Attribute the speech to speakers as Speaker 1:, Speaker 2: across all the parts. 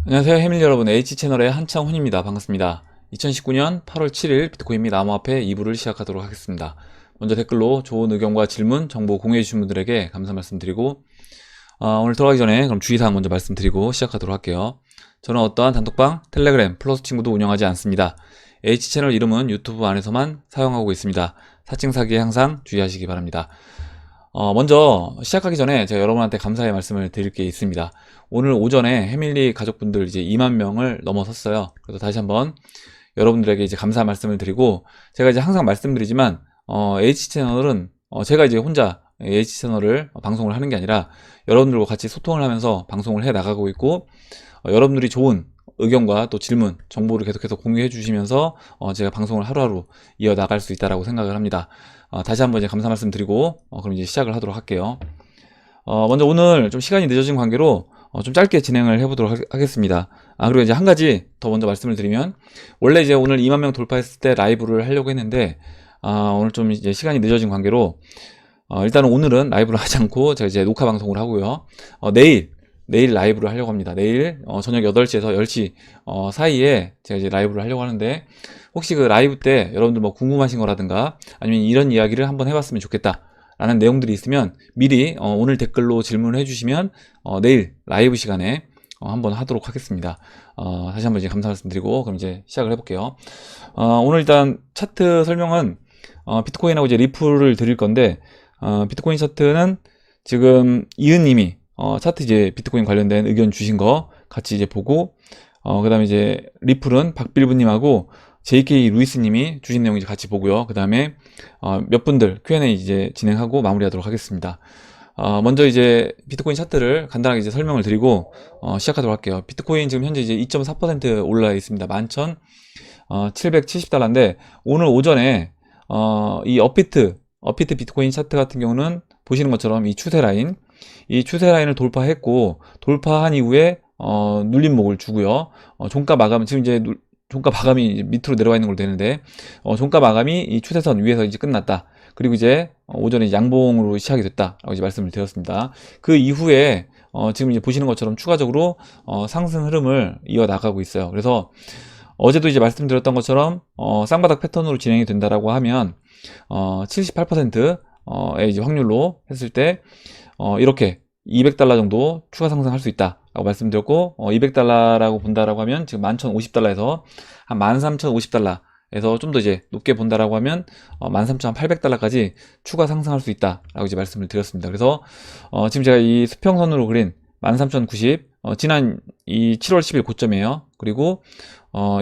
Speaker 1: 안녕하세요 해밀 여러분, H채널의 한창훈입니다. 반갑습니다. 2019년 8월 7일 비트코인 및 암호화폐 2부를 시작하도록 하겠습니다. 먼저 댓글로 좋은 의견과 질문, 정보 공유해 주신 분들에게 감사 말씀드리고 오늘 들어가기 전에 그럼 주의사항 먼저 말씀드리고 시작하도록 할게요. 저는 어떠한 단톡방, 텔레그램, 플러스 친구도 운영하지 않습니다. H채널 이름은 유튜브 안에서만 사용하고 있습니다. 사칭 사기에 항상 주의하시기 바랍니다. 먼저 시작하기 전에 제가 여러분한테 감사의 말씀을 드릴 게 있습니다. 오늘 오전에 해밀리 가족분들 이제 2만 명을 넘어섰어요. 그래서 다시 한번 여러분들에게 이제 감사 말씀을 드리고, 제가 이제 항상 말씀드리지만 H채널은 제가 이제 혼자 H채널을 방송을 하는 게 아니라 여러분들과 같이 소통을 하면서 방송을 해 나가고 있고, 여러분들이 좋은 의견과 또 질문, 정보를 계속해서 공유해 주시면서 제가 방송을 하루하루 이어 나갈 수 있다라고 생각을 합니다. 다시 한번 이제 감사 말씀드리고 그럼 이제 시작을 하도록 할게요. 먼저 오늘 좀 시간이 늦어진 관계로 좀 짧게 진행을 해보도록 하겠습니다. 그리고 이제 한 가지 더 먼저 말씀을 드리면, 원래 이제 오늘 2만 명 돌파했을 때 라이브를 하려고 했는데 오늘 좀 이제 시간이 늦어진 관계로 일단은 오늘은 라이브를 하지 않고 제가 이제 녹화 방송을 하고요. 내일 라이브를 하려고 합니다. 내일 저녁 8시에서 10시 사이에 제가 이제 라이브를 하려고 하는데, 혹시 그 라이브 때 여러분들 뭐 궁금하신 거라든가 아니면 이런 이야기를 한번 해봤으면 좋겠다 라는 내용들이 있으면 미리 오늘 댓글로 질문을 해주시면 내일 라이브 시간에 한번 하도록 하겠습니다. 다시 한번 이제 감사 말씀드리고 그럼 이제 시작을 해볼게요. 오늘 일단 차트 설명은 비트코인하고 이제 리플을 드릴 건데, 비트코인 차트는 지금 이은님이 차트 이제 비트코인 관련된 의견 주신 거 같이 이제 보고, 그 다음에 이제 리플은 박빌브님하고 JK 루이스님이 주신 내용 이제 같이 보고요. 그 다음에 몇 분들 Q&A 이제 진행하고 마무리하도록 하겠습니다. 먼저 이제 비트코인 차트를 간단하게 이제 설명을 드리고 시작하도록 할게요. 비트코인 지금 현재 이제 2.4% 올라 있습니다. 11,770달러인데, 오늘 오전에 이 업비트 비트코인 차트 같은 경우는 보시는 것처럼 이 추세 라인을 돌파했고, 돌파한 이후에 눌림목을 주고요. 종가 마감, 지금 이제 종가 마감이 밑으로 내려와 있는 걸로 되는데, 종가 마감이 이 추세선 위에서 이제 끝났다. 그리고 이제 오전에 양봉으로 시작이 됐다라고 이제 말씀을 드렸습니다. 그 이후에 지금 이제 보시는 것처럼 추가적으로 상승 흐름을 이어 나가고 있어요. 그래서 어제도 이제 말씀드렸던 것처럼 쌍바닥 패턴으로 진행이 된다라고 하면 78%의 이제 확률로 했을 때 이렇게 200달러 정도 추가 상승할 수 있다 라고 말씀드렸고, 200달러라고 본다라고 하면 지금 11,050달러에서 한 13,050달러에서 좀 더 이제 높게 본다라고 하면 13,800달러까지 추가 상승할 수 있다 라고 이제 말씀을 드렸습니다. 그래서 지금 제가 이 수평선으로 그린 13,090, 지난 이 7월 10일 고점이에요. 그리고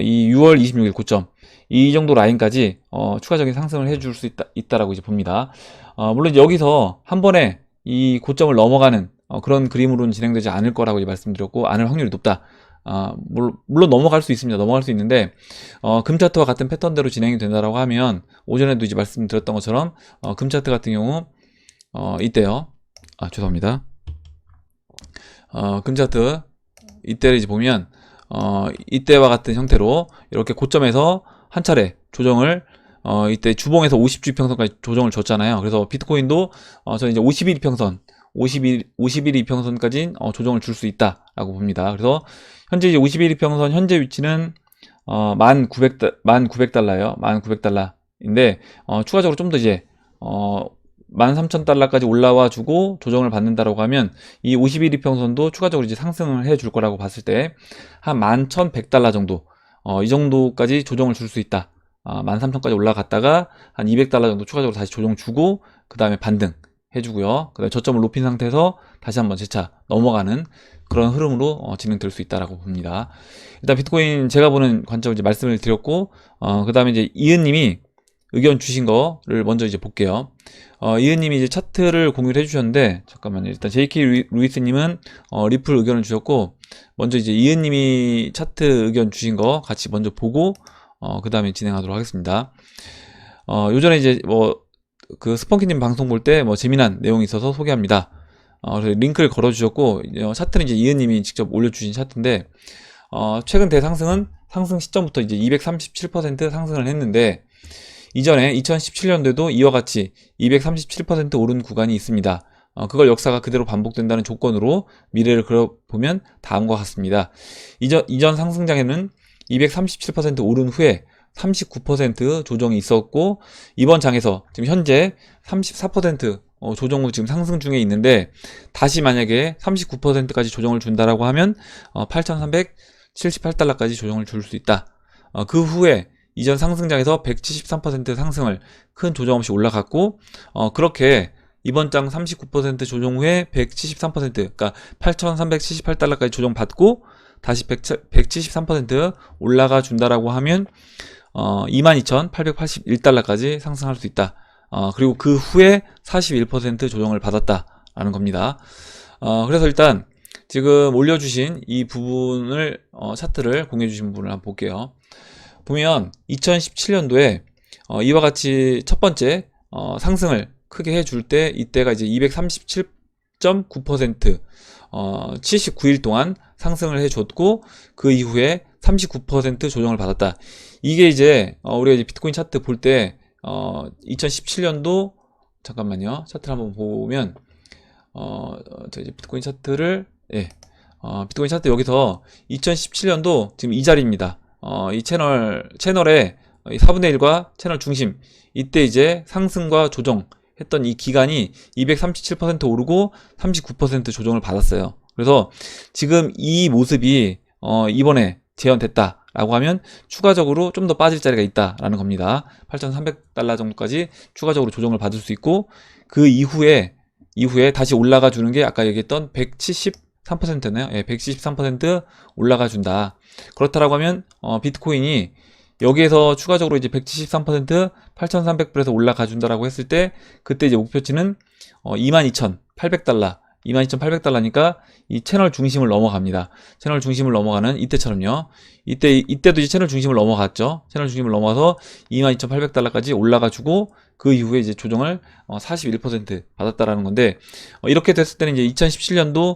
Speaker 1: 이 6월 26일 고점, 이 정도 라인까지 추가적인 상승을 해줄 수 있다라고 이제 봅니다. 물론 이제 여기서 한 번에 이 고점을 넘어가는 그런 그림으로는 진행되지 않을 거라고 말씀드렸고, 않을 확률이 높다. 물론 넘어갈 수 있습니다. 넘어갈 수 있는데 금차트와 같은 패턴대로 진행이 된다라고 하면, 오전에도 이제 말씀드렸던 것처럼 금차트 같은 경우 이때요. 죄송합니다. 금차트 이때를 이제 보면 이때와 같은 형태로 이렇게 고점에서 한 차례 조정을 이때 주봉에서 50주 이평선까지 조정을 줬잖아요. 그래서 비트코인도 저는 이제 51 이평선, 51 이평선까지 조정을 줄 수 있다라고 봅니다. 그래서 현재 이제 51 이평선 현재 위치는 1,900달러예요. 1,900달러인데 추가적으로 좀 더 이제 13,000달러까지 올라와 주고 조정을 받는다라고 하면 이 51 이평선도 추가적으로 이제 상승을 해 줄 거라고 봤을 때 한 11,100달러 정도, 이 정도까지 조정을 줄 수 있다. 13,000까지 올라갔다가 한 200달러 정도 추가적으로 다시 조정 주고, 그 다음에 반등 해주고요. 그 다음에 저점을 높인 상태에서 다시 한번 재차 넘어가는 그런 흐름으로 진행될 수 있다라고 봅니다. 일단 비트코인 제가 보는 관점을 이제 말씀을 드렸고, 그 다음에 이제 이은님이 의견 주신 거를 먼저 이제 볼게요. 이은님이 이제 차트를 공유를 해주셨는데, 잠깐만요. 일단 JK 루이스님은 리플 의견을 주셨고, 먼저 이제 이은님이 차트 의견 주신 거 같이 먼저 보고 그 다음에 진행하도록 하겠습니다. 요전에 이제 그 스펀키님 방송 볼 때 재미난 내용이 있어서 소개합니다. 그래서 링크를 걸어주셨고, 차트는 이제 이은님이 직접 올려주신 차트인데, 최근 대상승은 상승 시점부터 이제 237% 상승을 했는데, 이전에 2017년도에도 이와 같이 237% 오른 구간이 있습니다. 그걸 역사가 그대로 반복된다는 조건으로 미래를 그려보면 다음과 같습니다. 이전 상승장에는 237% 오른 후에 39% 조정이 있었고, 이번 장에서 지금 현재 34% 조정 후 지금 상승 중에 있는데, 다시 만약에 39%까지 조정을 준다라고 하면 8,378달러까지 조정을 줄 수 있다. 그 후에 이전 상승장에서 173% 상승을 큰 조정 없이 올라갔고, 그렇게 이번 장 39% 조정 후에 173%, 그러니까 8,378달러까지 조정받고 다시 173% 올라가 준다라고 하면 22,881달러까지 상승할 수 있다. 그리고 그 후에 41% 조정을 받았다라는 겁니다. 그래서 일단 지금 올려주신 이 부분을 차트를 공유해주신 부분을 한번 볼게요. 보면 2017년도에 이와 같이 첫 번째 상승을 크게 해줄 때, 이때가 이제 237.9% 79일 동안 상승을 해줬고, 그 이후에 39% 조정을 받았다. 이게 이제 우리가 이제 비트코인 차트 볼 때 2017년도, 잠깐만요, 차트를 한번 보면 저 이제 비트코인 차트를, 비트코인 차트 여기서 2017년도 지금 이 자리입니다. 이 채널의 4분의 1과 채널 중심, 이때 이제 상승과 조정 했던 이 기간이 237% 오르고 39% 조정을 받았어요. 그래서 지금 이 모습이 이번에 재현됐다 라고 하면 추가적으로 좀 더 빠질 자리가 있다 라는 겁니다. 8,300달러 정도까지 추가적으로 조정을 받을 수 있고, 그 이후에 다시 올라가 주는 게 아까 얘기했던 173%네요. 173% 올라가 준다. 그렇다라고 하면 비트코인이 여기에서 추가적으로 이제 173% 8,300불에서 올라가 준다라고 했을 때, 그때 이제 목표치는 22,800달러 22,800달러니까 이 채널 중심을 넘어갑니다. 채널 중심을 넘어가는 이때처럼요. 이때도 이제 채널 중심을 넘어갔죠. 채널 중심을 넘어서 22,800달러까지 올라가 주고, 그 이후에 이제 조정을 41% 받았다라는 건데, 이렇게 됐을 때는 이제 2017년도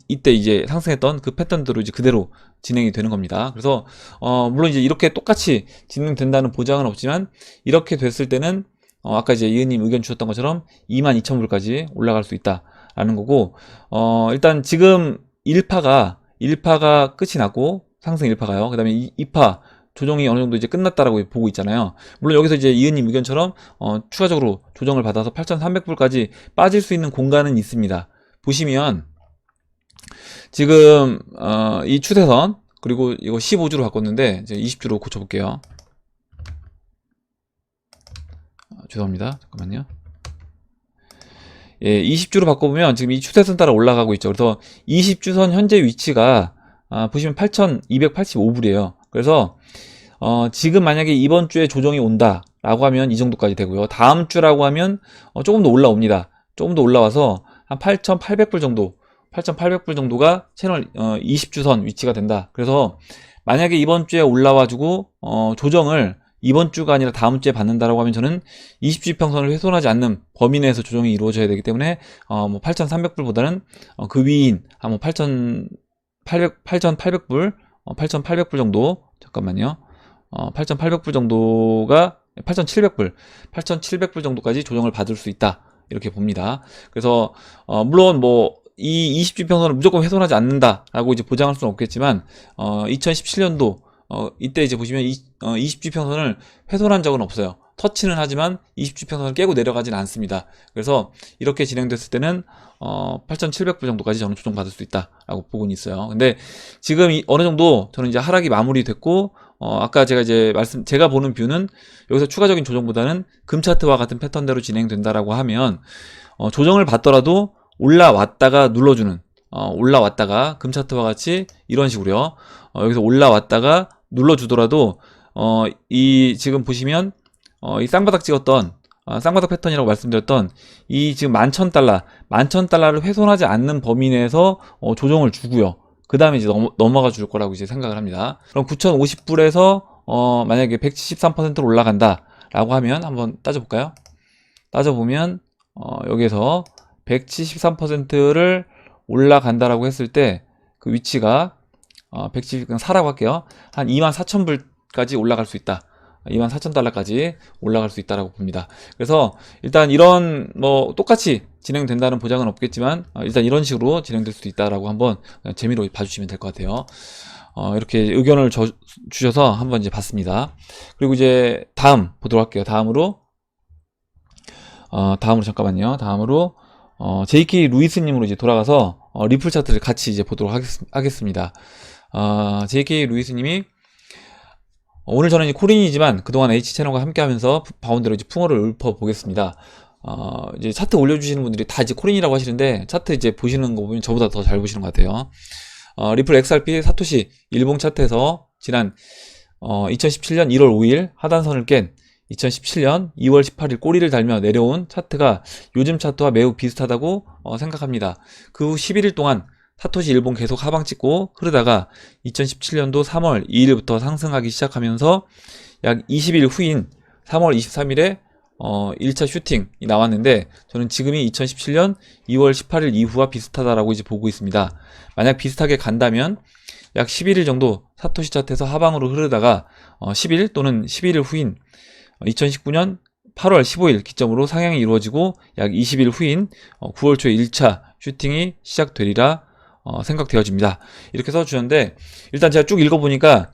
Speaker 1: 이때 이제 상승했던 그 패턴대로 이제 그대로 진행이 되는 겁니다. 그래서 물론 이제 이렇게 똑같이 진행된다는 보장은 없지만, 이렇게 됐을 때는 아까 이제 이은님 의견 주셨던 것처럼 22,000불까지 올라갈 수 있다라는 거고, 일단 지금 1파가 끝이 났고, 상승 1파가요. 그 다음에 2파 조정이 어느 정도 이제 끝났다라고 보고 있잖아요. 물론 여기서 이제 이은님 의견처럼 추가적으로 조정을 받아서 8,300불까지 빠질 수 있는 공간은 있습니다. 보시면 지금 이 추세선, 그리고 이거 15주로 바꿨는데 이제 20주로 고쳐볼게요. 죄송합니다. 잠깐만요. 20주로 바꿔보면 지금 이 추세선 따라 올라가고 있죠. 그래서 20주선 현재 위치가 보시면 8,285불이에요. 그래서 지금 만약에 이번 주에 조정이 온다 라고 하면 이 정도까지 되고요. 다음 주라고 하면 조금 더 올라옵니다. 조금 더 올라와서 한 8,800불 정도, 8,800불 정도가 채널 20주선 위치가 된다. 그래서 만약에 이번 주에 올라와주고 조정을 이번 주가 아니라 다음 주에 받는다라고 하면, 저는 20주 평선을 훼손하지 않는 범위 내에서 조정이 이루어져야 되기 때문에 8,300불보다는 그 위인 한 8,800불 8,800불 정도, 잠깐만요, 8,800불 정도가 8,700불 정도까지 조정을 받을 수 있다, 이렇게 봅니다. 그래서 물론 뭐 이 20주 평선을 무조건 훼손하지 않는다라고 이제 보장할 수는 없겠지만, 2017년도 이때 이제 보시면 20주 평선을 훼손한 적은 없어요. 터치는 하지만 20주 평선을 깨고 내려가진 않습니다. 그래서 이렇게 진행됐을 때는 8,700불 정도까지 저는 조정받을 수 있다라고 보고는 있어요. 근데 지금 어느 정도 저는 이제 하락이 마무리됐고, 아까 제가 보는 뷰는 여기서 추가적인 조정보다는 금차트와 같은 패턴대로 진행된다라고 하면, 조정을 받더라도 올라왔다가 눌러주는, 올라왔다가 금차트와 같이 이런 식으로요. 여기서 올라왔다가 눌러주더라도 이 지금 보시면 이 쌍바닥 찍었던 쌍바닥 패턴이라고 말씀드렸던 이 지금 11,000달러를 훼손하지 않는 범위 내에서 조정을 주고요. 그 다음에 이제 넘어가 줄 거라고 이제 생각을 합니다. 그럼 9,050불에서 만약에 173%로 올라간다 라고 하면 한번 따져볼까요? 따져보면 여기에서 173%를 올라간다라고 했을 때 그 위치가 170, 그냥 4라고 할게요. 한 24,000불까지 올라갈 수 있다. 24,000달러까지 올라갈 수 있다라고 봅니다. 그래서 일단 이런 뭐 똑같이 진행된다는 보장은 없겠지만 일단 이런 식으로 진행될 수도 있다라고 한번 재미로 봐주시면 될 것 같아요. 이렇게 의견을 주셔서 한번 이제 봤습니다. 그리고 이제 다음 보도록 할게요. 다음으로 잠깐만요. 다음으로 JK 루이스님으로 이제 돌아가서 리플 차트를 같이 이제 보도록 하겠습니다. JK 루이스님이 오늘 저는 이제 코린이지만 그동안 H채널과 함께 하면서 바운드로 이제 풍어를 읊어 보겠습니다. 이제 차트 올려주시는 분들이 다 이제 코린이라고 하시는데, 차트 이제 보시는 거 보면 저보다 더 잘 보시는 것 같아요. 리플 XRP 사토시 일봉 차트에서 지난 2017년 1월 5일 하단선을 깬 2017년 2월 18일 꼬리를 달며 내려온 차트가 요즘 차트와 매우 비슷하다고 생각합니다. 그 후 11일 동안 사토시 일봉 계속 하방 찍고 흐르다가 2017년도 3월 2일부터 상승하기 시작하면서 약 20일 후인 3월 23일에 1차 슈팅이 나왔는데, 저는 지금이 2017년 2월 18일 이후와 비슷하다라고 이제 보고 있습니다. 만약 비슷하게 간다면 약 11일 정도 사토시 차트에서 하방으로 흐르다가 10일 또는 11일 후인 2019년 8월 15일 기점으로 상향이 이루어지고 약 20일 후인 9월 초에 1차 슈팅이 시작되리라 생각되어집니다. 이렇게 써주셨는데, 일단 제가 쭉 읽어보니까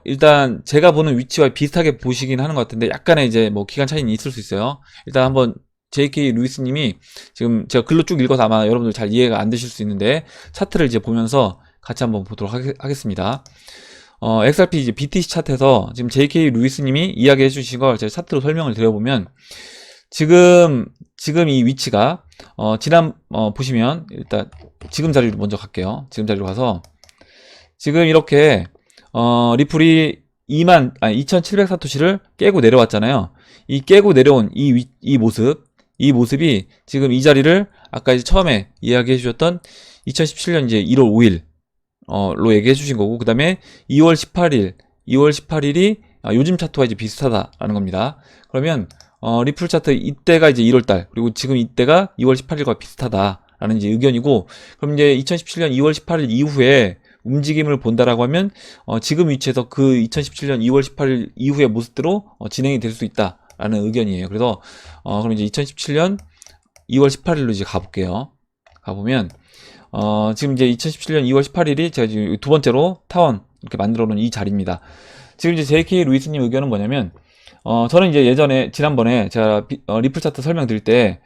Speaker 1: 일단 제가 보는 위치와 비슷하게 보시긴 하는 것 같은데, 약간의 이제 뭐 기간 차이는 있을 수 있어요. 일단 한번 JK 루이스님이 지금 제가 글로 쭉 읽어서 아마 여러분들 잘 이해가 안 되실 수 있는데, 차트를 이제 보면서 같이 한번 보도록 하겠습니다. XRP 이제 BTC 차트에서 지금 JK 루이스님이 이야기해 주신 걸 제가 차트로 설명을 드려보면, 지금 이 위치가 보시면 일단 지금 자리로 먼저 갈게요. 지금 자리로 가서 지금 이렇게 리플이 2700 사토시를 깨고 내려왔잖아요. 이 깨고 내려온 이 모습이 지금 이 자리를 아까 이제 처음에 이야기해 주셨던 2017년 이제 1월 5일 로 얘기해 주신 거고, 그 다음에 2월 18일이 요즘 차트와 이제 비슷하다라는 겁니다. 그러면 리플 차트 이때가 이제 1월달, 그리고 지금 이때가 2월 18일과 비슷하다라는 이제 의견이고, 그럼 이제 2017년 2월 18일 이후에 움직임을 본다라고 하면 지금 위치에서 그 2017년 2월 18일 이후의 모습대로 진행이 될 수 있다라는 의견이에요. 그래서 그럼 이제 2017년 2월 18일로 이제 가볼게요. 가보면 지금 이제 2017년 2월 18일이 제가 지금 두 번째로 타원 이렇게 만들어 놓은 이 자리입니다. 지금 이제 JK 루이스님 의견은 뭐냐면, 저는 이제 지난번에 제가 리플 차트 설명드릴 때,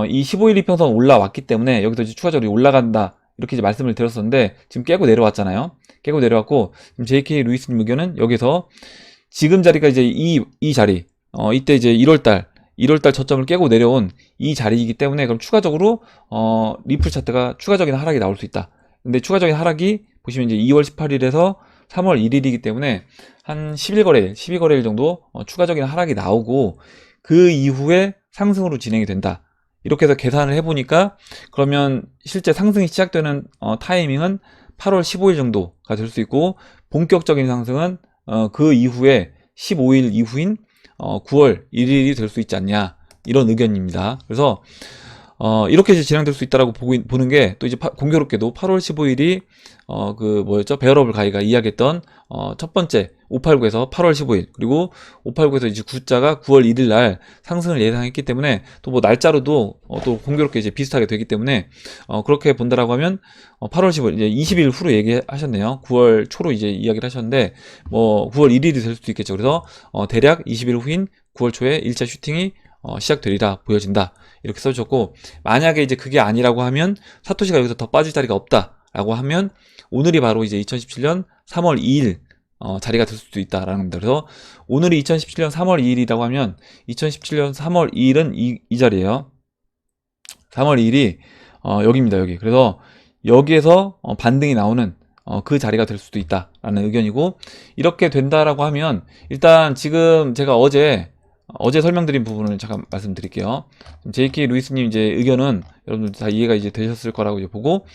Speaker 1: 이 15일 이평선 올라왔기 때문에 여기서 이제 추가적으로 올라간다, 이렇게 이제 말씀을 드렸었는데, 지금 깨고 내려왔잖아요. 깨고 내려왔고, 지금 JK 루이스님 의견은 여기서 지금 자리가 이제 이 자리, 이때 이제 1월달 저점을 깨고 내려온 이 자리이기 때문에, 그럼 추가적으로 리플 차트가 추가적인 하락이 나올 수 있다. 근데 추가적인 하락이 보시면 이제 2월 18일에서 3월 1일이기 때문에 한 12거래일 정도 추가적인 하락이 나오고, 그 이후에 상승으로 진행이 된다. 이렇게 해서 계산을 해보니까, 그러면 실제 상승이 시작되는 타이밍은 8월 15일 정도가 될 수 있고, 본격적인 상승은 그 이후에 15일 이후인 9월 1일이 될 수 있지 않냐, 이런 의견입니다. 그래서 이렇게 이제 진행될 수 있다라고 보는 게, 또 이제 공교롭게도 8월 15일이 베어러블 가이가 이야기했던 첫 번째 589에서 8월 15일, 그리고 589에서 이제 9자가 9월 1일 날 상승을 예상했기 때문에, 또 뭐 날짜로도 또 공교롭게 이제 비슷하게 되기 때문에 그렇게 본다라고 하면 8월 15일 이제 20일 후로 얘기하셨네요. 9월 초로 이제 이야기를 하셨는데, 뭐 9월 1일이 될 수도 있겠죠. 그래서 대략 20일 후인 9월 초에 1차 슈팅이 시작되리라 보여진다, 이렇게 써주셨고, 만약에 이제 그게 아니라고 하면, 사토시가 여기서 더 빠질 자리가 없다라고 하면 오늘이 바로 이제 2017년 3월 2일 자리가 될 수도 있다라는 겁니다. 그래서 오늘이 2017년 3월 2일이라고 하면 2017년 3월 2일은 이 자리예요. 3월 2일이 여기입니다. 여기. 그래서 여기에서 반등이 나오는 그 자리가 될 수도 있다라는 의견이고, 이렇게 된다라고 하면, 일단 지금 제가 어제 설명드린 부분을 잠깐 말씀드릴게요. JK 루이스님 이제 의견은 여러분들 다 이해가 이제 되셨을 거라고 이제 보고,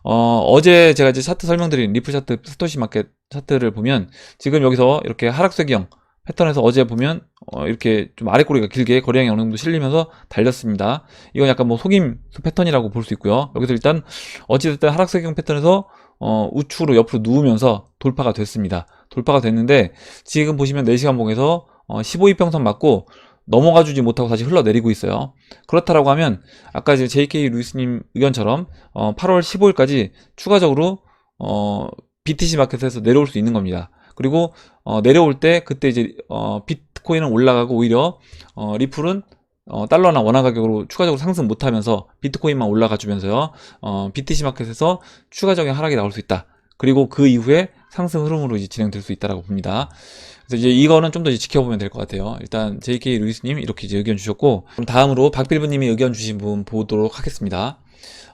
Speaker 1: 어제 제가 이제 차트 설명드린 리플 차트 스토시 마켓 차트를 보면, 지금 여기서 이렇게 하락쇄기형 패턴에서 어제 보면 이렇게 좀 아래 꼬리가 길게 거래량이 어느 정도 실리면서 달렸습니다. 이건 약간 뭐 속임 패턴이라고 볼 수 있고요. 여기서 일단 어찌됐든 하락쇄기형 패턴에서 우측으로 옆으로 누우면서 돌파가 됐습니다. 돌파가 됐는데, 지금 보시면 4시간 봉에서 15이평선 맞고 넘어가 주지 못하고 다시 흘러내리고 있어요. 그렇다라고 하면 아까 이제 JK 루이스님 의견처럼 8월 15일까지 추가적으로 BTC 마켓에서 내려올 수 있는 겁니다. 그리고 내려올 때 그때 이제 비트코인은 올라가고 오히려 리플은 달러나 원화 가격으로 추가적으로 상승 못하면서 비트코인만 올라가 주면서요. BTC 마켓에서 추가적인 하락이 나올 수 있다. 그리고 그 이후에 상승 흐름으로 이제 진행될 수 있다라고 봅니다. 그래서 이제 이거는 좀 더 지켜보면 될 것 같아요. 일단 JK 루이스님 이렇게 이제 의견 주셨고, 그럼 다음으로 박빌브님이 의견 주신 부분 보도록 하겠습니다.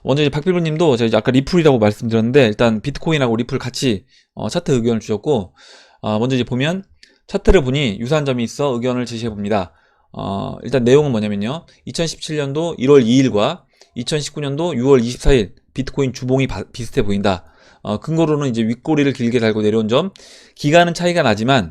Speaker 1: 먼저 이제 박빌브님도 제가 이제 아까 리플이라고 말씀드렸는데 일단 비트코인하고 리플 같이 차트 의견을 주셨고, 먼저 이제 보면 차트를 보니 유사한 점이 있어 의견을 제시해 봅니다. 일단 내용은 뭐냐면요. 2017년도 1월 2일과 2019년도 6월 24일 비트코인 주봉이 비슷해 보인다. 근거로는 이제 윗꼬리를 길게 달고 내려온 점, 기간은 차이가 나지만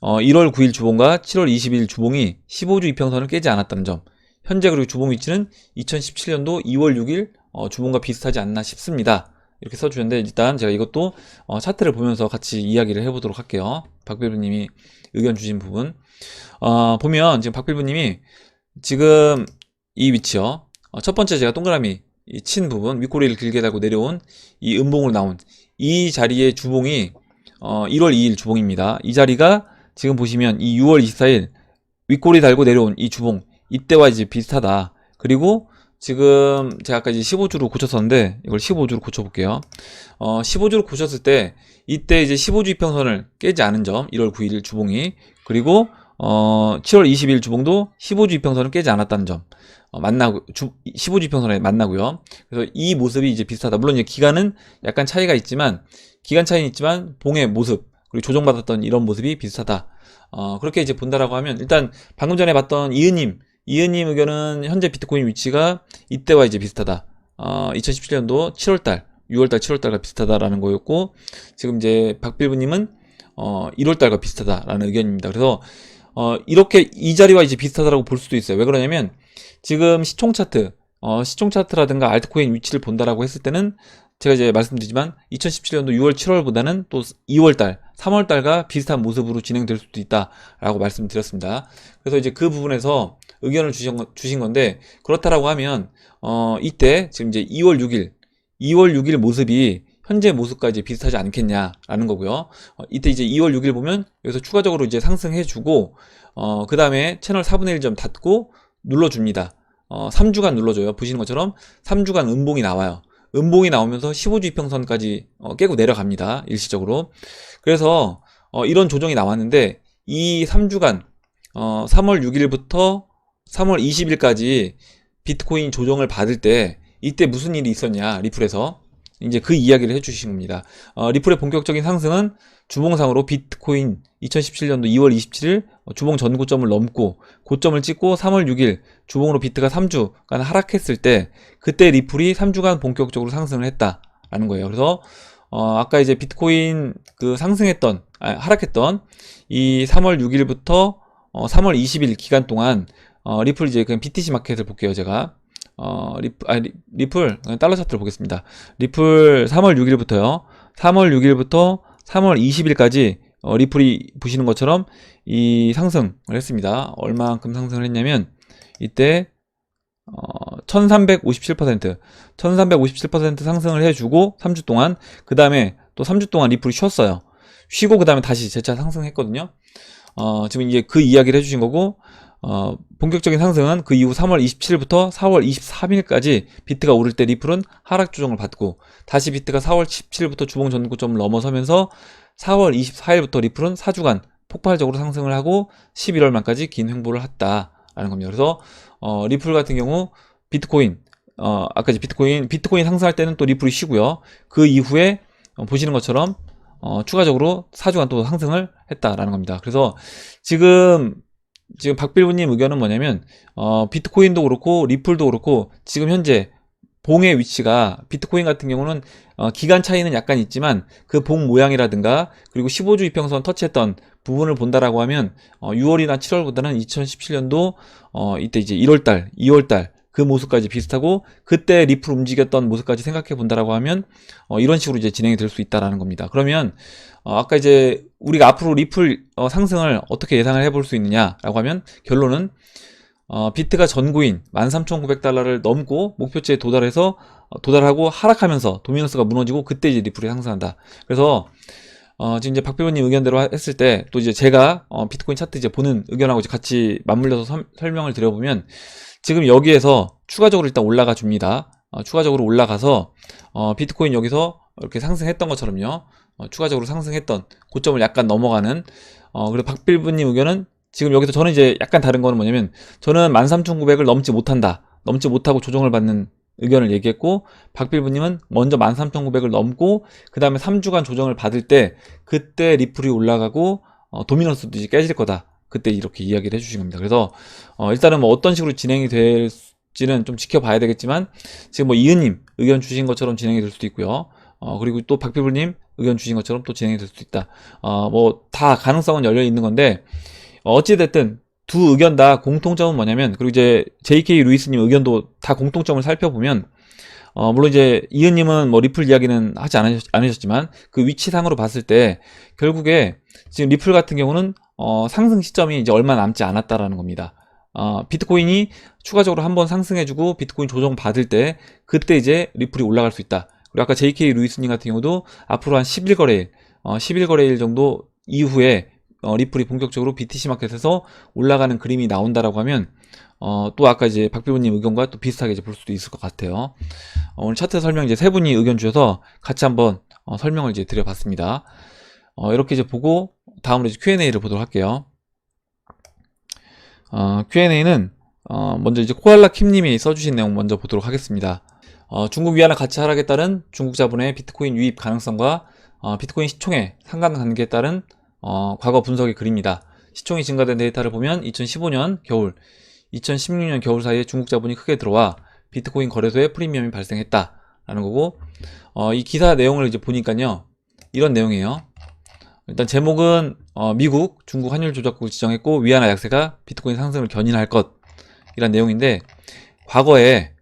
Speaker 1: 1월 9일 주봉과 7월 22일 주봉이 15주 이평선을 깨지 않았다는 점, 현재 그리고 주봉 위치는 2017년도 2월 6일 주봉과 비슷하지 않나 싶습니다. 이렇게 써주셨는데 일단 제가 이것도 차트를 보면서 같이 이야기를 해보도록 할게요. 박빌브님이 의견 주신 부분 보면 지금 박빌브님이 지금 이 위치요. 첫 번째 제가 동그라미 친 부분, 윗꼬리를 길게 달고 내려온 이 음봉으로 나온 이 자리의 주봉이 1월 2일 주봉입니다. 이 자리가 지금 보시면 이 6월 24일 윗꼬리 달고 내려온 이 주봉, 이때와 이제 비슷하다. 그리고 지금 제가 아까 이제 15주로 고쳤었는데 이걸 15주로 고쳐볼게요. 15주로 고쳤을 때 이때 이제 15주 이평선을 깨지 않은 점, 1월 9일 주봉이, 그리고 7월 20일 주봉도 15주 이평선을 깨지 않았다는 점, 15주 이평선에 만나고요. 그래서 이 모습이 이제 비슷하다. 물론 이제 기간은 약간 차이가 있지만, 기간 차이는 있지만 봉의 모습, 그리고 조정받았던 이런 모습이 비슷하다. 그렇게 이제 본다라고 하면, 일단 방금 전에 봤던 이은님 의견은 현재 비트코인 위치가 이때와 이제 비슷하다. 2017년도 7월달, 6월달, 7월달과 비슷하다라는 거였고, 지금 이제 박빌브님은 1월달과 비슷하다라는 의견입니다. 그래서 이렇게 이 자리와 이제 비슷하다라고 볼 수도 있어요. 왜 그러냐면 지금 시총 차트라든가 알트코인 위치를 본다라고 했을 때는 제가 이제 말씀드리지만 2017년도 6월, 7월보다는 또 2월달, 3월달과 비슷한 모습으로 진행될 수도 있다라고 말씀드렸습니다. 그래서 이제 그 부분에서 의견을 주신 건데, 그렇다라고 하면 이때 지금 이제 2월 6일 모습이 현재 모습까지 비슷하지 않겠냐라는 거고요. 이때 이제 2월 6일 보면 여기서 추가적으로 이제 상승해주고, 그 다음에 채널 4분의 1점 닫고 눌러줍니다. 3주간 눌러줘요. 보시는 것처럼 3주간 음봉이 나와요. 음봉이 나오면서 15주 이평선까지 깨고 내려갑니다. 일시적으로. 그래서 이런 조정이 나왔는데 이 3주간 3월 6일부터 3월 20일까지 비트코인 조정을 받을 때 이때 무슨 일이 있었냐, 리플에서 이제 그 이야기를 해주신 겁니다. 리플의 본격적인 상승은 주봉상으로 비트코인 2017년도 2월 27일 주봉 전고점을 넘고 고점을 찍고 3월 6일 주봉으로 비트가 3주간 하락했을 때 그때 리플이 3주간 본격적으로 상승을 했다라는 거예요. 그래서 아까 이제 비트코인 그 하락했던 이 3월 6일부터 3월 20일 기간 동안 리플 이제 그냥 BTC 마켓을 볼게요. 제가 리플 달러 차트를 보겠습니다. 리플 3월 6일부터요. 3월 6일부터 3월 20일까지 리플이 보시는 것처럼 이 상승을 했습니다. 얼마만큼 상승을 했냐면 이때 1357% 상승을 해주고 3주 동안, 그 다음에 또 3주 동안 리플이 쉬었어요. 쉬고 그 다음에 다시 재차 상승했거든요. 지금 이제 그 이야기를 해주신 거고, 본격적인 상승은 그 이후 3월 27일부터 4월 23일까지 비트가 오를 때 리플은 하락 조정을 받고, 다시 비트가 4월 17일부터 주봉 전고점을 넘어서면서 4월 24일부터 리플은 4주간 폭발적으로 상승을 하고 11월 말까지 긴 횡보를 했다라는 겁니다. 그래서 리플 같은 경우 비트코인 아까 이제 비트코인 상승할 때는 또 리플이 쉬고요. 그 이후에 보시는 것처럼 추가적으로 4주간 또 상승을 했다라는 겁니다. 그래서 지금 박빌브님 의견은 뭐냐면 비트코인도 그렇고 리플도 그렇고 지금 현재 봉의 위치가, 비트코인 같은 경우는 기간 차이는 약간 있지만 그 봉 모양이라든가 그리고 15주 이평선 터치했던 부분을 본다라고 하면 6월이나 7월보다는 2017년도 이때 이제 1월달, 2월달 그 모습까지 비슷하고 그때 리플 움직였던 모습까지 생각해 본다라고 하면 이런 식으로 이제 진행이 될 수 있다라는 겁니다. 그러면 아까 이제 우리가 앞으로 리플 상승을 어떻게 예상을 해볼 수 있느냐라고 하면 결론은 비트가 전고인 13,900달러를 넘고 목표치에 도달하고 하락하면서 도미너스가 무너지고 그때 이제 리플이 상승한다. 그래서 지금 이제 박필호님 의견대로 했을 때 또 이제 제가 비트코인 차트 이제 보는 의견하고 이제 같이 맞물려서 설명을 드려보면 지금 여기에서 추가적으로 일단 올라가 줍니다. 추가적으로 올라가서 비트코인 여기서 이렇게 상승했던 것처럼요. 추가적으로 상승했던 고점을 약간 넘어가는 그리고 박필부님 의견은 지금 여기서 저는 이제 약간 다른 거는 뭐냐면 저는 13,900을 넘지 못한다. 넘지 못하고 조정을 받는 의견을 얘기했고 박필부님은 먼저 13,900을 넘고 그 다음에 3주간 조정을 받을 때 그때 리플이 올라가고 도미너스도 이제 깨질 거다. 그때 이렇게 이야기를 해주신 겁니다. 그래서 일단은 뭐 어떤 식으로 진행이 될지는 좀 지켜봐야 되겠지만 지금 뭐 이은님 의견 주신 것처럼 진행이 될 수도 있고요. 그리고 또 박필부님 의견 주신 것처럼 또 진행이 될 수도 있다. 뭐 다 가능성은 열려 있는 건데 어찌됐든 두 의견 다 공통점은 뭐냐면 그리고 이제 JK 루이스님 의견도 다 공통점을 살펴보면 물론 이제 이은님은 뭐 리플 이야기는 하지 않으셨지만 그 위치상으로 봤을 때 결국에 지금 리플 같은 경우는 상승 시점이 이제 얼마 남지 않았다라는 겁니다. 비트코인이 추가적으로 한번 상승해주고 비트코인 조정 받을 때 그때 이제 리플이 올라갈 수 있다. 그리고 아까 JK 루이스님 같은 경우도 앞으로 한 10일 거래일 정도 이후에 리플이 본격적으로 BTC 마켓에서 올라가는 그림이 나온다라고 하면 또 아까 이제 박필부님 의견과 또 비슷하게 이제 볼 수도 있을 것 같아요. 오늘 차트 설명 이제 세 분이 의견 주셔서 같이 한번 설명을 이제 드려봤습니다. 이렇게 이제 보고 다음으로 이제 Q&A를 보도록 할게요. Q&A는 먼저 이제 코알라 킴님이 써주신 내용 먼저 보도록 하겠습니다. 중국 위안화 가치 하락에 따른 중국 자본의 비트코인 유입 가능성과 비트코인 시총의 상관관계에 따른 과거 분석의 그림이다. 시총이 증가된 데이터를 보면 2015년 겨울, 2016년 겨울 사이에 중국 자본이 크게 들어와 비트코인 거래소에 프리미엄이 발생했다. 라는 거고, 이 기사 내용을 이제 보니까요, 이런 내용이에요. 일단 제목은 미국, 중국 환율 조작국을 지정했고 위안화 약세가 비트코인 상승을 견인할 것 이란 내용인데 과거에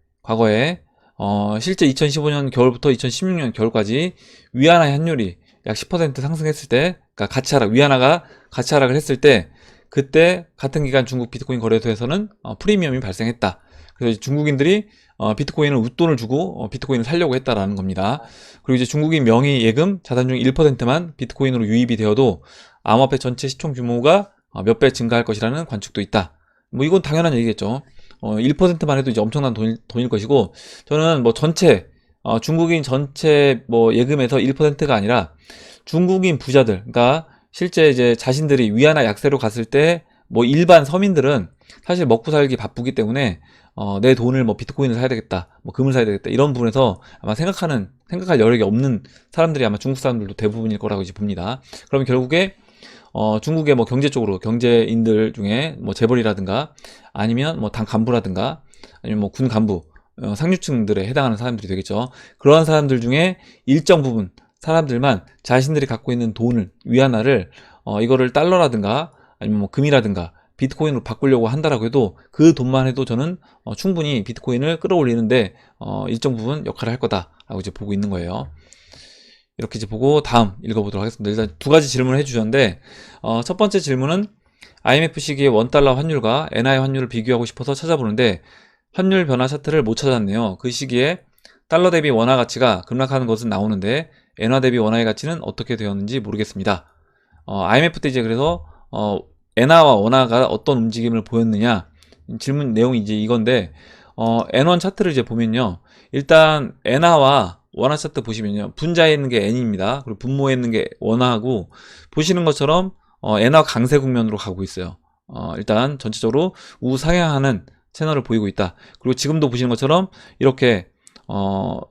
Speaker 1: 실제 2015년 겨울부터 2016년 겨울까지 위안화 환율이 약 10% 상승했을 때, 그러니까 위안화가 가치 하락을 했을 때, 그때 같은 기간 중국 비트코인 거래소에서는 프리미엄이 발생했다. 그래서 중국인들이 비트코인을 웃돈을 주고 비트코인을 살려고 했다라는 겁니다. 그리고 이제 중국인 명의 예금 자산 중 1%만 비트코인으로 유입이 되어도 암호화폐 전체 시총 규모가 몇 배 증가할 것이라는 관측도 있다. 뭐 이건 당연한 얘기겠죠. 1%만 해도 이제 엄청난 돈일 것이고, 저는 뭐 전체 중국인 전체 뭐 예금에서 1%가 아니라 중국인 부자들, 그러니까 실제 이제 자신들이 위안화 약세로 갔을 때 뭐 일반 서민들은 사실 먹고 살기 바쁘기 때문에 내 돈을 뭐 비트코인을 사야 되겠다, 뭐 금을 사야 되겠다 이런 부분에서 아마 생각할 여력이 없는 사람들이 아마 중국 사람들도 대부분일 거라고 이제 봅니다. 그러면 결국에 중국의 뭐 경제인들 중에 뭐 재벌이라든가 아니면 뭐 당 간부라든가 아니면 뭐 군 간부 상류층들에 해당하는 사람들이 되겠죠. 그러한 사람들 중에 일정 부분 사람들만 자신들이 갖고 있는 돈을 위안화를 이거를 달러라든가 아니면 뭐 금이라든가 비트코인으로 바꾸려고 한다라고 해도 그 돈만 해도 저는 충분히 비트코인을 끌어올리는데 일정 부분 역할을 할 거다라고 이제 보고 있는 거예요. 이렇게 이제 보고 다음 읽어보도록 하겠습니다. 일단 두 가지 질문을 해주셨는데 첫 번째 질문은 IMF 시기의 원달러 환율과 엔화의 환율을 비교하고 싶어서 찾아보는데 환율 변화 차트를 못 찾았네요. 그 시기에 달러 대비 원화 가치가 급락하는 것은 나오는데 엔화 대비 원화의 가치는 어떻게 되었는지 모르겠습니다. IMF 때 이제 그래서 엔화와 원화가 어떤 움직임을 보였느냐 질문 내용이 이제 이건데 N1 차트를 이제 보면요, 일단 엔화와 원화 차트 보시면요, 분자에 있는 게 N입니다. 그리고 분모에 있는 게 원화하고 보시는 것처럼 엔화 강세 국면으로 가고 있어요. 일단 전체적으로 우상향하는 채널을 보이고 있다. 그리고 지금도 보시는 것처럼 이렇게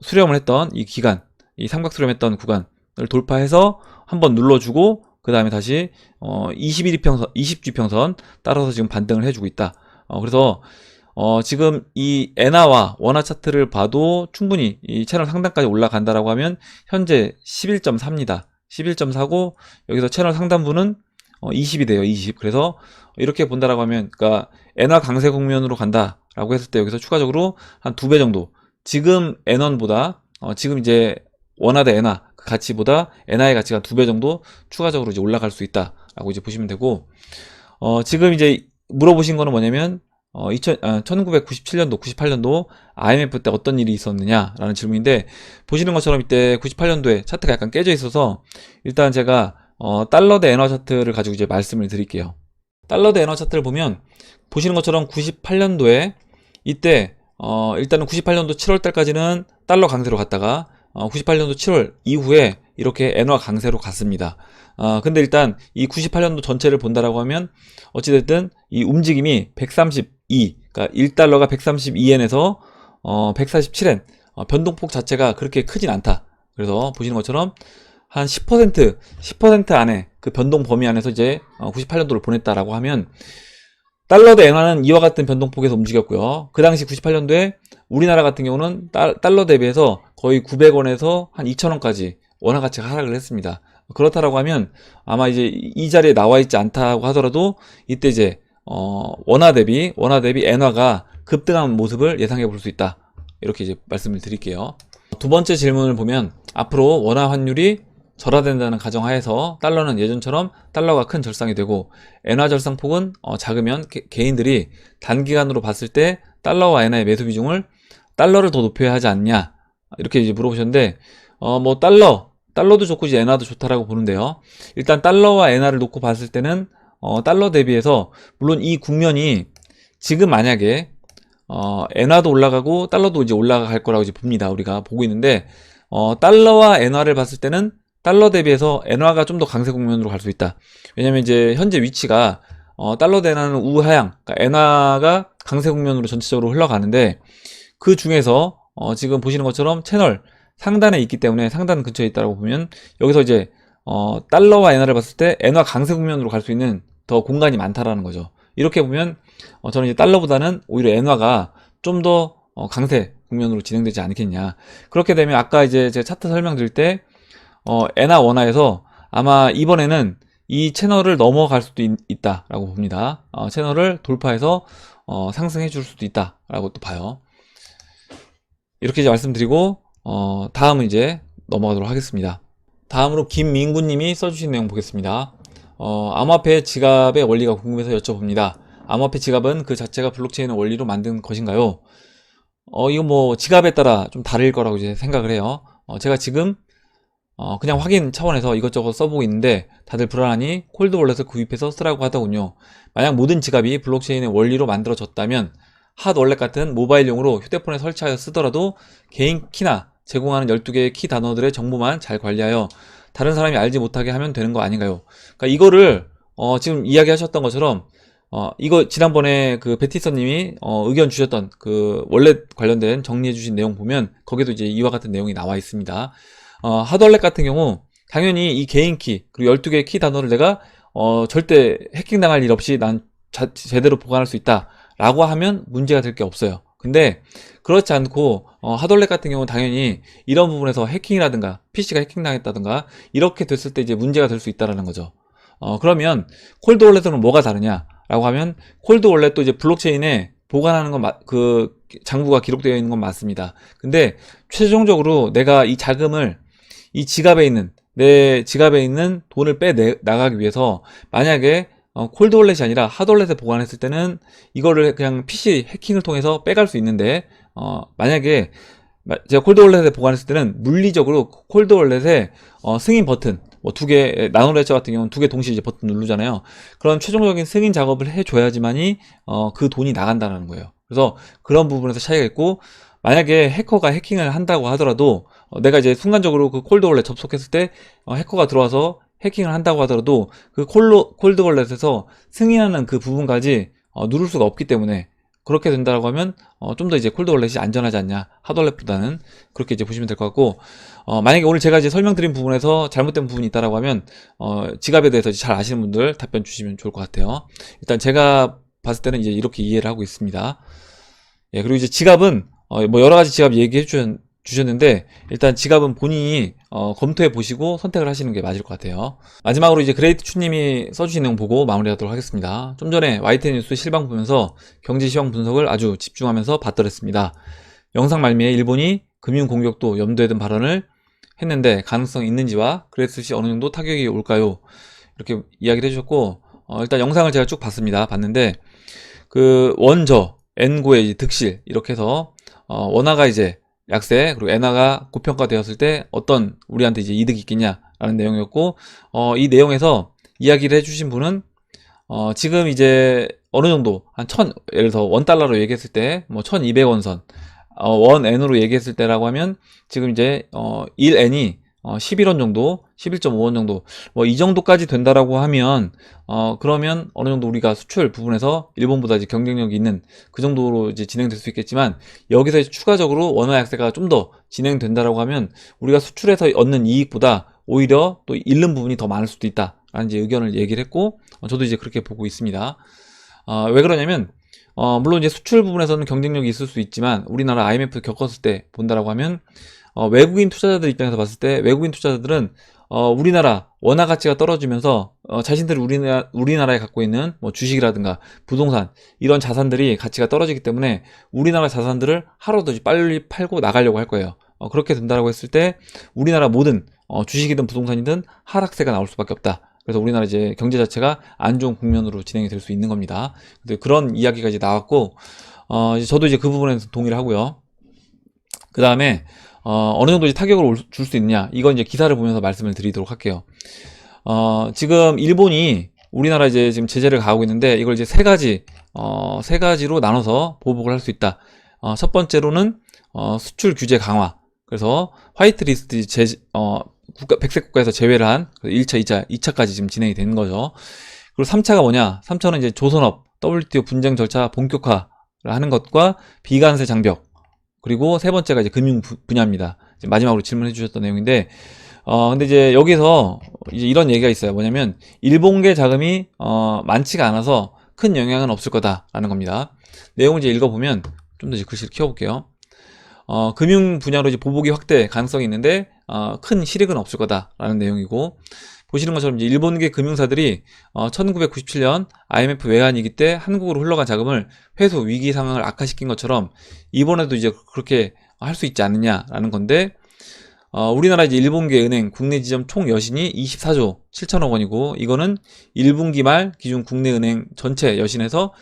Speaker 1: 수렴을 했던 이 기간, 이 삼각 수렴했던 구간을 돌파해서 한번 눌러주고 그 다음에 다시 20주평선 따라서 지금 반등을 해주고 있다. 그래서 지금 이 엔화와 원화 차트를 봐도 충분히 이 채널 상단까지 올라간다라고 하면 현재 11.4입니다. 11.4고 여기서 채널 상단부는 20이 돼요. 20. 그래서 이렇게 본다라고 하면, 그러니까 엔화 강세 국면으로 간다라고 라고 했을 때 여기서 추가적으로 한 2배 정도, 지금 N1보다 지금 이제 원화대 엔화 그 가치보다 엔화의 가치가 2배 정도 추가적으로 이제 올라갈 수 있다라고 이제 보시면 되고, 지금 이제 물어보신 거는 뭐냐면 1997년도, 98년도 IMF 때 어떤 일이 있었느냐라는 질문인데, 보시는 것처럼 이때 98년도에 차트가 약간 깨져 있어서 일단 제가 달러 대 엔화 차트를 가지고 이제 말씀을 드릴게요. 달러 대 엔화 차트를 보면 보시는 것처럼 98년도에 이때 일단은 98년도 7월 달까지는 달러 강세로 갔다가 98년도 7월 이후에 이렇게 엔화 강세로 갔습니다. 근데 일단 이 98년도 전체를 본다라고 하면 어찌됐든 이 움직임이 132, 그러니까 1달러가 132엔에서 147엔, 변동폭 자체가 그렇게 크진 않다. 그래서 보시는 것처럼 한 10% 안에 그 변동 범위 안에서 이제 98년도를 보냈다라고 하면, 달러 대 엔화는 이와 같은 변동폭에서 움직였고요. 그 당시 98년도에 우리나라 같은 경우는 달러 대비해서 거의 900원에서 한 2000원까지 원화 가치가 하락을 했습니다. 그렇다라고 하면 아마 이제 이 자리에 나와 있지 않다고 하더라도 이때 이제 원화 대비 엔화가 급등한 모습을 예상해 볼 수 있다. 이렇게 이제 말씀을 드릴게요. 두 번째 질문을 보면, 앞으로 원화 환율이 절하된다는 가정하에서 달러는 예전처럼 달러가 큰 절상이 되고 엔화 절상폭은 작으면 개인들이 단기간으로 봤을 때 달러와 엔화의 매수 비중을 달러를 더 높여야 하지 않냐, 이렇게 이제 물어보셨는데, 뭐 달러도 좋고 이제 엔화도 좋다라고 보는데요. 일단 달러와 엔화를 놓고 봤을 때는 달러 대비해서 물론 이 국면이 지금 만약에 엔화도 올라가고 달러도 이제 올라갈 거라고 이제 봅니다. 우리가 보고 있는데 달러와 엔화를 봤을 때는 달러 대비해서 엔화가 좀 더 강세 국면으로 갈 수 있다. 왜냐면 이제 현재 위치가 달러 대 엔화는 우하향, 그러니까 엔화가 강세 국면으로 전체적으로 흘러가는데, 그 중에서 지금 보시는 것처럼 채널 상단에 있기 때문에, 상단 근처에 있다고 보면 여기서 이제 달러와 엔화를 봤을 때 엔화 강세 국면으로 갈 수 있는 더 공간이 많다라는 거죠. 이렇게 보면 저는 이제 달러보다는 오히려 엔화가 좀 더 강세 국면으로 진행되지 않겠냐. 그렇게 되면 아까 이제 제가 차트 설명드릴 때 엔화 원화에서 아마 이번에는 이 채널을 넘어갈 수도 있다라고 봅니다. 채널을 돌파해서 상승해 줄 수도 있다라고 또 봐요. 이렇게 이제 말씀드리고 다음은 이제 넘어가도록 하겠습니다. 다음으로 김민구님이 써주신 내용 보겠습니다. 암호화폐 지갑의 원리가 궁금해서 여쭤봅니다. 암호화폐 지갑은 그 자체가 블록체인의 원리로 만든 것인가요? 이거 뭐 지갑에 따라 좀 다를 거라고 이제 생각을 해요. 제가 지금 그냥 확인 차원에서 이것저것 써보고 있는데 다들 불안하니 콜드월렛을 구입해서 쓰라고 하더군요. 만약 모든 지갑이 블록체인의 원리로 만들어졌다면 핫월렛 같은 모바일용으로 휴대폰에 설치하여 쓰더라도 개인 키나 제공하는 12개의 키 단어들의 정보만 잘 관리하여 다른 사람이 알지 못하게 하면 되는 거 아닌가요? 그러니까 이거를 지금 이야기하셨던 것처럼 이거 지난번에 그 베티서님이 의견 주셨던 그 월렛 관련된 정리해 주신 내용 보면 거기도 이제 이와 같은 내용이 나와 있습니다. 핫월렛 같은 경우 당연히 이 개인 키 그리고 12개의 키 단어를 내가 절대 해킹당할 일 없이 난 제대로 보관할 수 있다 라고 하면 문제가 될 게 없어요. 근데 그렇지 않고 핫월렛 같은 경우는 당연히 이런 부분에서 해킹이라든가 PC가 해킹당했다든가 이렇게 됐을 때 이제 문제가 될 수 있다는 거죠. 그러면 콜드월렛은 뭐가 다르냐 라고 하면, 콜드월렛도 이제 블록체인에 보관하는 건 그 장부가 기록되어 있는 건 맞습니다. 근데 최종적으로 내가 이 자금을 이 지갑에 있는 내 지갑에 있는 돈을 나가기 위해서 만약에 콜드월렛이 아니라 핫월렛에 보관했을 때는 이거를 그냥 PC 해킹을 통해서 빼갈 수 있는데, 만약에 제가 콜드월렛에 보관했을 때는 물리적으로 콜드월렛에 승인 버튼 뭐 2개, 나노레저 같은 경우는 2개 동시에 이제 버튼 누르잖아요. 그런 최종적인 승인 작업을 해줘야지만이 그 돈이 나간다는 거예요. 그래서 그런 부분에서 차이가 있고, 만약에 해커가 해킹을 한다고 하더라도 내가 이제 순간적으로 그 콜드월렛 접속했을 때 해커가 들어와서 해킹을 한다고 하더라도 그 콜드월렛에서 승인하는 그 부분까지 누를 수가 없기 때문에, 그렇게 된다고 하면 좀 더 이제 콜드월렛이 안전하지 않냐, 핫월렛보다는, 그렇게 이제 보시면 될 것 같고, 만약에 오늘 제가 이제 설명드린 부분에서 잘못된 부분이 있다라고 하면 지갑에 대해서 잘 아시는 분들 답변 주시면 좋을 것 같아요. 일단 제가 봤을 때는 이제 이렇게 이해를 하고 있습니다. 예, 그리고 이제 지갑은 뭐 여러 가지 지갑 얘기해 주셨는데 일단 지갑은 본인이 검토해 보시고 선택을 하시는 게 맞을 것 같아요. 마지막으로 이제 그레이트 추님이 써주신 내용 보고 마무리하도록 하겠습니다. 좀 전에 YTN 뉴스 실방 보면서 경제 시황 분석을 아주 집중하면서 봤더랬습니다. 영상 말미에 일본이 금융 공격도 염두에 둔 발언을 했는데 가능성이 있는지와 그랬을 시 어느 정도 타격이 올까요? 이렇게 이야기를 해주셨고 일단 영상을 제가 쭉 봤는데 그 원저, 엔고의 득실 이렇게 해서 원화가 이제 약세 그리고 엔화가 고평가되었을 때 어떤 우리한테 이제 이득이 있겠냐라는 내용이었고 이 내용에서 이야기를 해주신 분은 지금 이제 어느 정도 한 예를 들어서 $1로 얘기했을 때 뭐 1200원 선 원엔으로 얘기했을 때라고 하면 지금 이제 1엔이 11원 정도 11.5원 정도 뭐 이 정도까지 된다라고 하면 그러면 어느 정도 우리가 수출 부분에서 일본보다 이제 경쟁력이 있는 그 정도로 이제 진행될 수 있겠지만 여기서 이제 추가적으로 원화 약세가 좀 더 진행된다라고 하면 우리가 수출에서 얻는 이익보다 오히려 또 잃는 부분이 더 많을 수도 있다라는 이제 의견을 얘기를 했고 저도 이제 그렇게 보고 있습니다. 왜 그러냐면 물론 이제 수출 부분에서는 경쟁력이 있을 수 있지만 우리나라 IMF 겪었을 때 본다라고 하면 외국인 투자자들 입장에서 봤을 때 외국인 투자자들은 우리나라 원화 가치가 떨어지면서 자신들이 우리나라에 갖고 있는 뭐 주식이라든가 부동산 이런 자산들이 가치가 떨어지기 때문에 우리나라 자산들을 하루도 빨리 팔고 나가려고 할 거예요. 그렇게 된다고 했을 때 우리나라 모든 주식이든 부동산이든 하락세가 나올 수밖에 없다. 그래서 우리나라 이제 경제 자체가 안 좋은 국면으로 진행이 될 수 있는 겁니다. 근데 그런 이야기가 이제 나왔고, 이제 저도 이제 그 부분에서 동의를 하고요. 그 다음에, 어느 정도 이제 타격을 줄 수 있느냐. 이건 이제 기사를 보면서 말씀을 드리도록 할게요. 지금 일본이 우리나라 이제 지금 제재를 가하고 있는데 이걸 이제 세 가지로 나눠서 보복을 할 수 있다. 첫 번째로는, 수출 규제 강화. 그래서 화이트리스트 백색 국가에서 제외를 한 1차, 2차까지 지금 진행이 되는 거죠. 그리고 3차가 뭐냐? 3차는 이제 조선업, WTO 분쟁 절차 본격화를 하는 것과 비관세 장벽. 그리고 세 번째가 이제 금융 분야입니다. 마지막으로 질문해 주셨던 내용인데, 근데 이제 여기서 이제 이런 얘기가 있어요. 뭐냐면, 일본계 자금이, 많지가 않아서 큰 영향은 없을 거다라는 겁니다. 내용을 이제 읽어보면, 좀 더 이제 글씨를 키워볼게요. 금융 분야로 이제 보복이 확대 가능성이 있는데 큰 실익은 없을 거다라는 내용이고 보시는 것처럼 이제 일본계 금융사들이 1997년 IMF 외환위기 때 한국으로 흘러간 자금을 회수 위기 상황을 악화시킨 것처럼 이번에도 이제 그렇게 할 수 있지 않느냐라는 건데 우리나라 이제 일본계 은행 국내 지점 총 여신이 24조 7천억 원이고 이거는 1분기 말 기준 국내 은행 전체 여신에서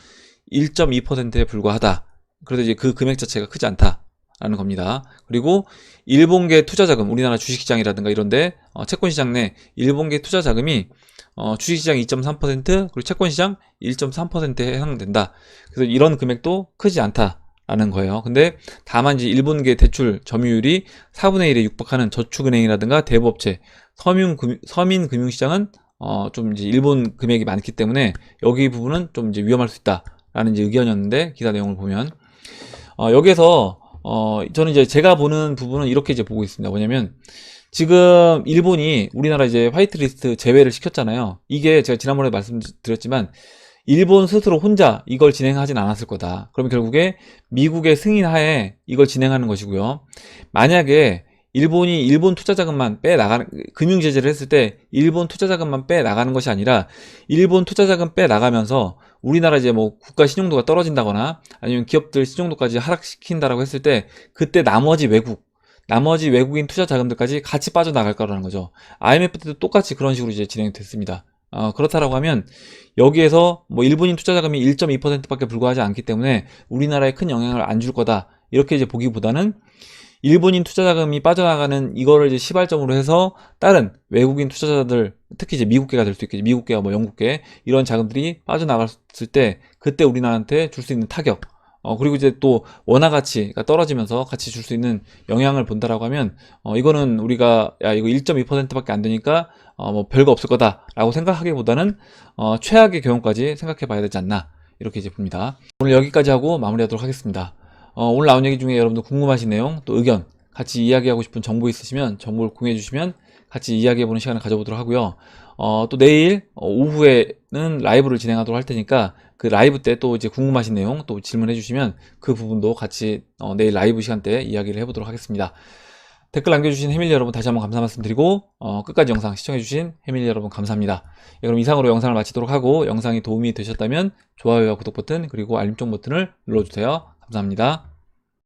Speaker 1: 1.2%에 불과하다. 그래서 이제 그 금액 자체가 크지 않다. 라는 겁니다. 그리고 일본계 투자자금, 우리나라 주식시장이라든가 이런데 채권시장 내 일본계 투자자금이 주식시장 2.3% 그리고 채권시장 1.3%에 해당된다. 그래서 이런 금액도 크지 않다라는 거예요. 근데 다만 이제 일본계 대출 점유율이 4분의 1에 육박하는 저축은행이라든가 대부업체, 서민금융시장은 좀 이제 일본 금액이 많기 때문에 여기 부분은 좀 이제 위험할 수 있다라는 이제 의견이었는데 기사 내용을 보면 여기에서 저는 이제 제가 보는 부분은 이렇게 이제 보고 있습니다. 뭐냐면, 지금 일본이 우리나라 이제 화이트리스트 제외를 시켰잖아요. 이게 제가 지난번에 말씀드렸지만, 일본 스스로 혼자 이걸 진행하진 않았을 거다. 그러면 결국에 미국의 승인 하에 이걸 진행하는 것이고요. 만약에 일본이 일본 투자자금만 금융 제재를 했을 때 일본 투자자금만 빼나가는 것이 아니라 일본 투자자금 빼나가면서 우리나라 이제 뭐 국가 신용도가 떨어진다거나 아니면 기업들 신용도까지 하락시킨다라고 했을 때 그때 나머지 외국인 투자 자금들까지 같이 빠져나갈 거라는 거죠. IMF 때도 똑같이 그런 식으로 이제 진행이 됐습니다. 그렇다라고 하면 여기에서 뭐 일본인 투자 자금이 1.2%밖에 불과하지 않기 때문에 우리나라에 큰 영향을 안 줄 거다. 이렇게 이제 보기보다는 일본인 투자자금이 빠져나가는 이거를 이제 시발점으로 해서 다른 외국인 투자자들, 특히 이제 미국계가 될 수 있겠지. 미국계와 뭐 영국계 이런 자금들이 빠져나갔을 때 그때 우리나라한테 줄 수 있는 타격. 그리고 이제 또 원화 가치가 떨어지면서 같이 줄 수 있는 영향을 본다라고 하면 이거는 우리가 야 이거 1.2%밖에 안 되니까 뭐 별거 없을 거다라고 생각하기보다는 최악의 경우까지 생각해 봐야 되지 않나 이렇게 이제 봅니다. 오늘 여기까지 하고 마무리하도록 하겠습니다. 오늘 나온 얘기 중에 여러분들 궁금하신 내용 또 의견 같이 이야기하고 싶은 정보 있으시면 정보를 공유해 주시면 같이 이야기해보는 시간을 가져보도록 하고요. 또 내일 오후에는 라이브를 진행하도록 할 테니까 그 라이브 때 또 이제 궁금하신 내용 또 질문해 주시면 그 부분도 같이 내일 라이브 시간대에 이야기를 해보도록 하겠습니다. 댓글 남겨주신 해밀리 여러분 다시 한번 감사 말씀드리고 끝까지 영상 시청해주신 해밀리 여러분 감사합니다. 예, 그럼 이상으로 영상을 마치도록 하고 영상이 도움이 되셨다면 좋아요와 구독 버튼 그리고 알림종 버튼을 눌러주세요. 감사합니다.